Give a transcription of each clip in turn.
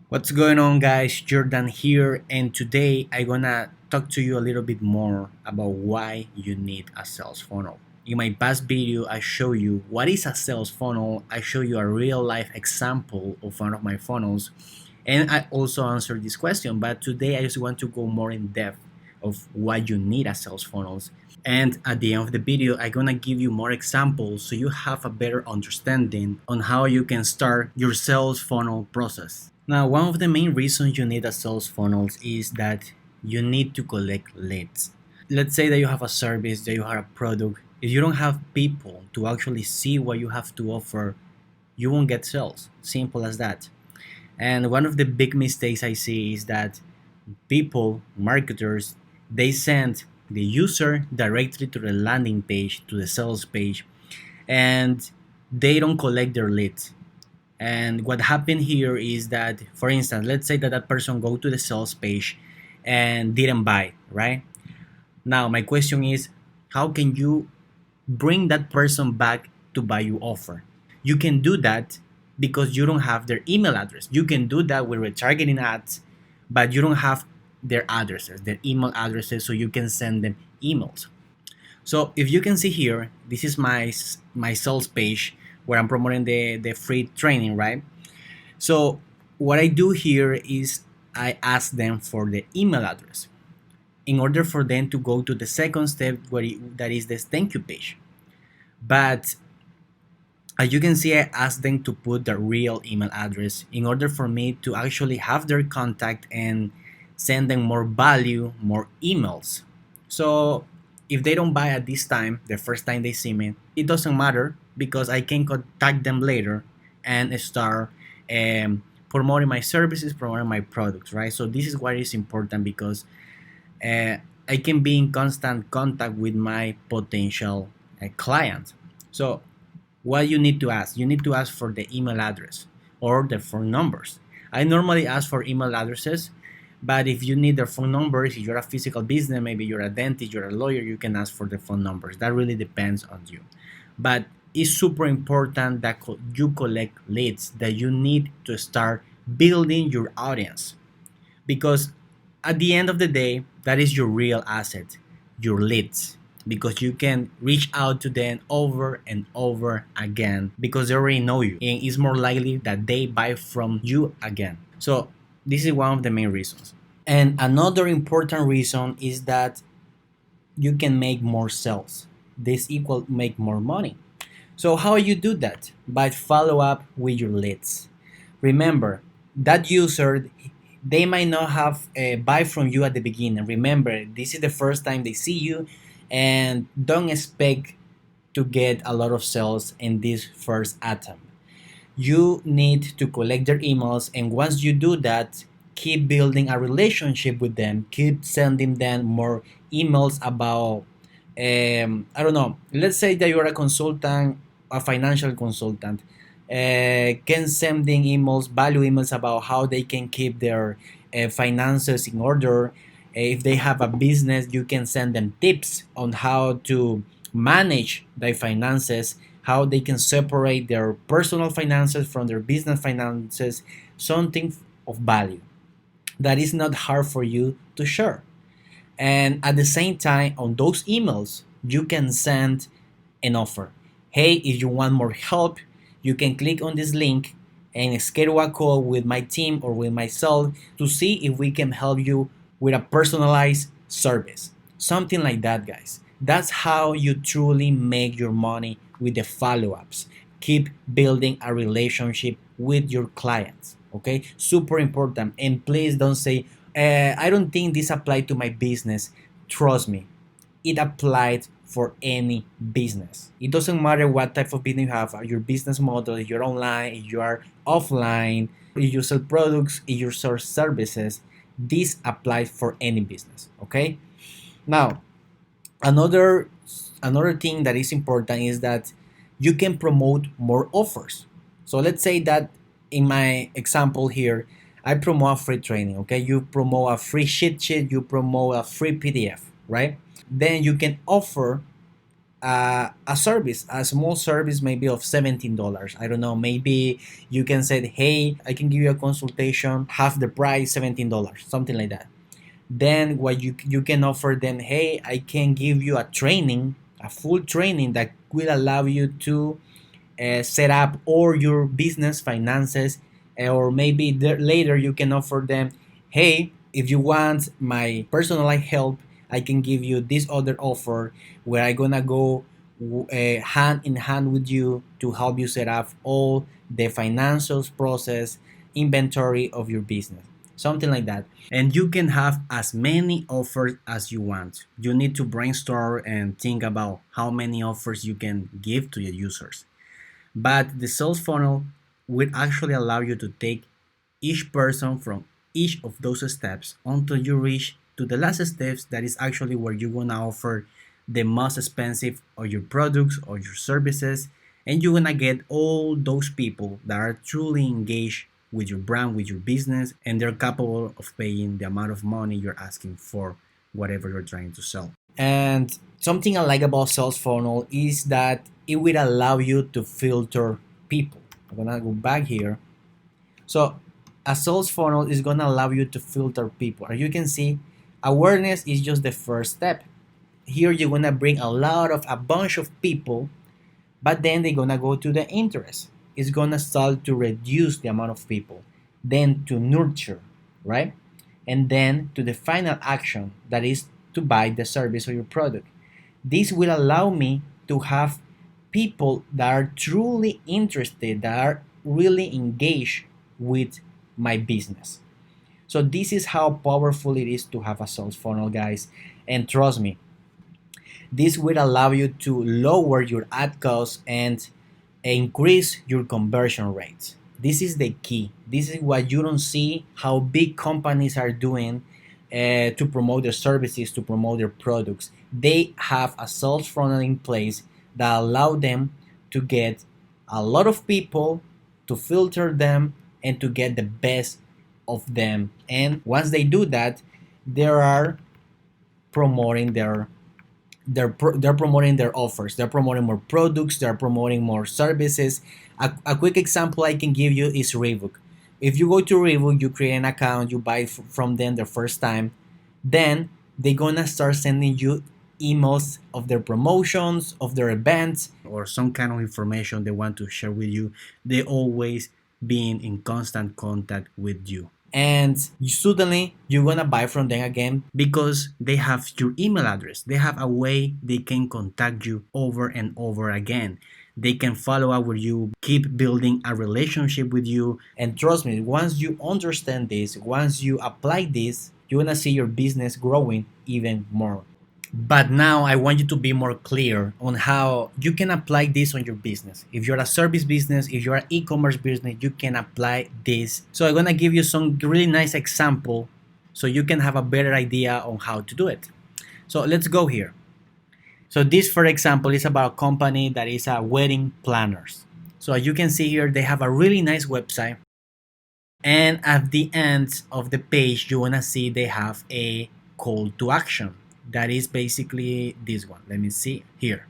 What's going on, guys? Jordan here, and today I'm gonna talk to you a little bit more about why you need a sales funnel. In my past video, I show you what is a sales funnel. I show you a real life example of one of my funnels, and I also answered this question. But today, I just want to go more in depth of why you need a sales funnels. And at the end of the video, I'm gonna give you more examples so you have a better understanding on how you can start your sales funnel process. Now, one of the main reasons you need a sales funnel is that you need to collect leads. Let's say that you have a service, that you have a product. If you don't have people to actually see what you have to offer, you won't get sales. Simple as that. And one of the big mistakes I see is that people, marketers, they send the user directly to the landing page, to the sales page, and they don't collect their leads. And what happened here is that, for instance, let's say that that person go to the sales page and didn't buy, right? Now, my question is, how can you bring that person back to buy your offer? You can do that because you don't have their email address. You can do that with retargeting ads, but you don't have their addresses, their email addresses, so you can send them emails. So if you can see here, this is my sales page where I'm promoting the free training, right? So what I do here is I ask them for the email address in order for them to go to the second step that is the thank you page. But as you can see, I asked them to put the real email address in order for me to actually have their contact and send them more value, more emails. So if they don't buy at this time, the first time they see me, it doesn't matter because I can contact them later and start promoting my services, promoting my products, right? So this is why it's important because I can be in constant contact with my potential client. So what you need to ask? You need to ask for the email address or the phone numbers. I normally ask for email addresses, but if you need their phone numbers, if you're a physical business, maybe you're a dentist, you're a lawyer, you can ask for the phone numbers. That really depends on you. But it's super important that you collect leads, that you need to start building your audience because at the end of the day, that is your real asset, your leads, because you can reach out to them over and over again because they already know you and it's more likely that they buy from you again. So this is one of the main reasons. And another important reason is that you can make more sales. This equal make more money. So how you do that? By follow up with your leads. Remember, that user, they might not have buy from you at the beginning. Remember, this is the first time they see you, and don't expect to get a lot of sales in this first attempt. You need to collect their emails, and once you do that, keep building a relationship with them. Keep sending them more emails about I don't know. Let's say that you're a consultant, a financial consultant. Can sending emails, value emails about how they can keep their finances in order. If they have a business, you can send them tips on how to manage their finances, how they can separate their personal finances from their business finances, something of value that is not hard for you to share. And at the same time, on those emails, you can send an offer. Hey, if you want more help, you can click on this link and schedule a call with my team or with myself to see if we can help you with a personalized service. Something like that, guys. That's how you truly make your money with the follow ups. Keep building a relationship with your clients. Okay, super important. And please don't say, I don't think this applied to my business. Trust me, it applied for any business. It doesn't matter what type of business you have, your business model, if you're online, if you are offline, if you sell products, if you sell services, this applies for any business. Okay. Now, another another thing that is important is that you can promote more offers. So let's say that in my example here, I promote a free training. Okay, you promote a free cheat sheet, you promote a free PDF, right? Then you can offer a service, a small service, maybe of $17. I don't know. Maybe you can say, hey, I can give you a consultation, half the price, $17, something like that. Then what you can offer them, hey, I can give you a training, a full training that will allow you to set up all your business finances, or maybe later you can offer them, hey, if you want my personalized help, I can give you this other offer where I'm gonna go hand in hand with you to help you set up all the financials process, inventory of your business, something like that. And you can have as many offers as you want. You need to brainstorm and think about how many offers you can give to your users. But the sales funnel will actually allow you to take each person from each of those steps until you reach to the last steps, that is actually where you're gonna offer the most expensive of your products or your services, and you're gonna get all those people that are truly engaged with your brand, with your business, and they're capable of paying the amount of money you're asking for whatever you're trying to sell. And something I like about sales funnel is that it will allow you to filter people. I'm gonna go back here. So a sales funnel is gonna allow you to filter people. As you can see, awareness is just the first step. Here you're gonna bring a bunch of people, but then they're gonna go to the interest. It's gonna start to reduce the amount of people, then to nurture, right? And then to the final action, that is to buy the service or your product. This will allow me to have people that are truly interested, that are really engaged with my business. So this is how powerful it is to have a sales funnel, guys. And trust me, this will allow you to lower your ad costs and increase your conversion rates. This is the key. This is what you don't see how big companies are doing to promote their services, to promote their products. They have a sales funnel in place that allow them to get a lot of people, to filter them, and to get the best of them. And once they do that, they are promoting they're promoting their offers, they're promoting more products, they're promoting more services. A quick example I can give you is Reebok. If you go to Reebok, you create an account, you buy from them the first time, then they're gonna start sending you emails of their promotions, of their events, or some kind of information they want to share with you. They always being in constant contact with you, and suddenly you're gonna buy from them again because they have your email address. They have a way they can contact you over and over again. They can follow up with you, keep building a relationship with you. And trust me, once you understand this, once you apply this, you're gonna see your business growing even more. But now I want you to be more clear on how you can apply this on your business. If you're a service business, if you're an e-commerce business, you can apply this. So I'm gonna give you some really nice example so you can have a better idea on how to do it. So let's go here. So this, for example, is about a company that is a wedding planners. So as you can see here, they have a really nice website. And at the end of the page, you wanna see they have a call to action. That is basically this one. Let me see here.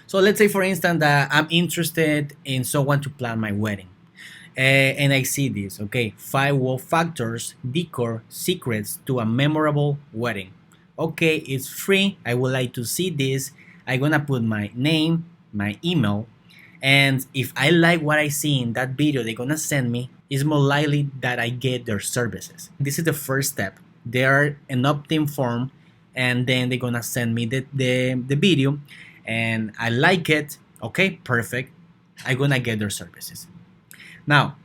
So let's say, for instance, that I'm interested in someone to plan my wedding. And I see this, okay, 5 wow factors, decor, secrets to a memorable wedding. Okay, it's free. I would like to see this. I'm gonna put my name, my email, and if I like what I see in that video they're gonna send me, it's more likely that I get their services. This is the first step. They're an opt-in form, and then they're gonna send me the video, and I like it. Okay, perfect. I'm gonna get their services. Now,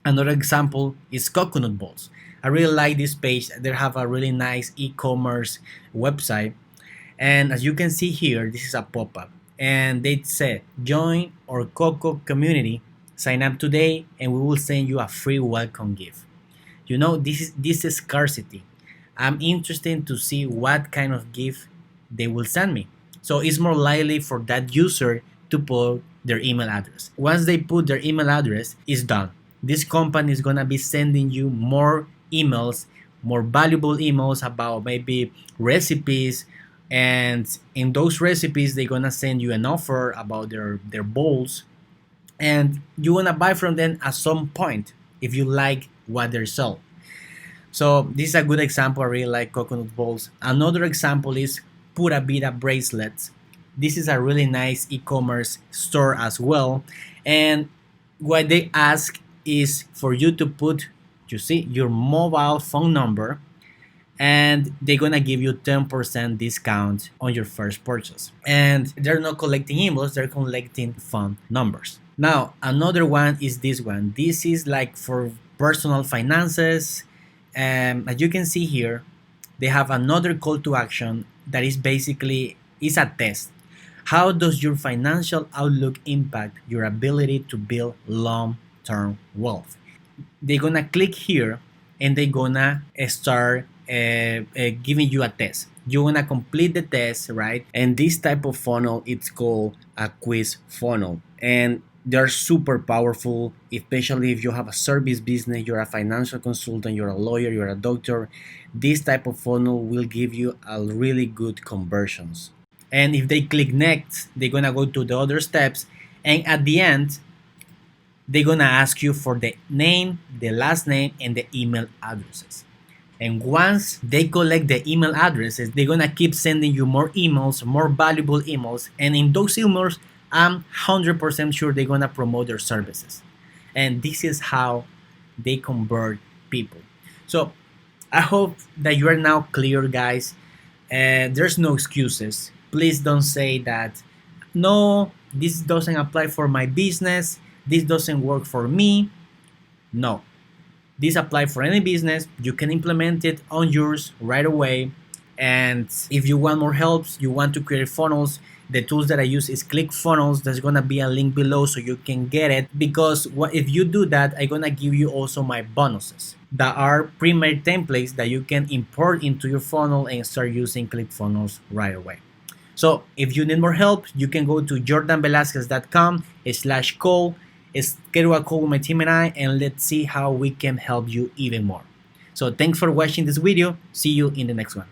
another example is coconut balls. I really like this page. They have a really nice e-commerce website. And as you can see here, this is a pop-up. And they said, join our Coco community, sign up today, and we will send you a free welcome gift. You know, this is scarcity. I'm interested to see what kind of gift they will send me. So it's more likely for that user to put their email address. Once they put their email address, it's done. This company is gonna be sending you more emails, more valuable emails about maybe recipes, and in those recipes they're gonna send you an offer about their bowls, and you wanna buy from them at some point if you like what they sell. So this is a good example. I really like coconut bowls. Another example is Pura Vida bracelets. This is a really nice e-commerce store as well, and what they ask is for you to put, you see, your mobile phone number, and they're gonna give you 10% discount on your first purchase. And they're not collecting emails, they're collecting phone numbers. Now another one is this one. This is like for personal finances. As you can see here, they have another call to action that is basically is a test. How does your financial outlook impact your ability to build long-term wealth? They're gonna click here and they're gonna start giving you a test. You're gonna complete the test, right? And this type of funnel, it's called a quiz funnel, and they're super powerful, especially if you have a service business, you're a financial consultant, you're a lawyer, you're a doctor. This type of funnel will give you a really good conversions. And if they click next, they're gonna go to the other steps, and at the end they're gonna ask you for the name, the last name, and the email addresses. And once they collect the email addresses, they're gonna keep sending you more emails, more valuable emails, and in those emails, I'm 100% sure they're gonna promote their services. And this is how they convert people. So I hope that you are now clear, guys. There's no excuses. Please don't say that, no, this doesn't apply for my business, this doesn't work for me. No, this applies for any business. You can implement it on yours right away. And if you want more helps, you want to create funnels, the tools that I use is ClickFunnels. There's gonna be a link below so you can get it, because if you do that, I'm gonna give you also my bonuses that are pre-made templates that you can import into your funnel and start using ClickFunnels right away. So if you need more help, you can go to jordanvelasquez.com/call, schedule a call with my team and I, and let's see how we can help you even more. So thanks for watching this video. See you in the next one.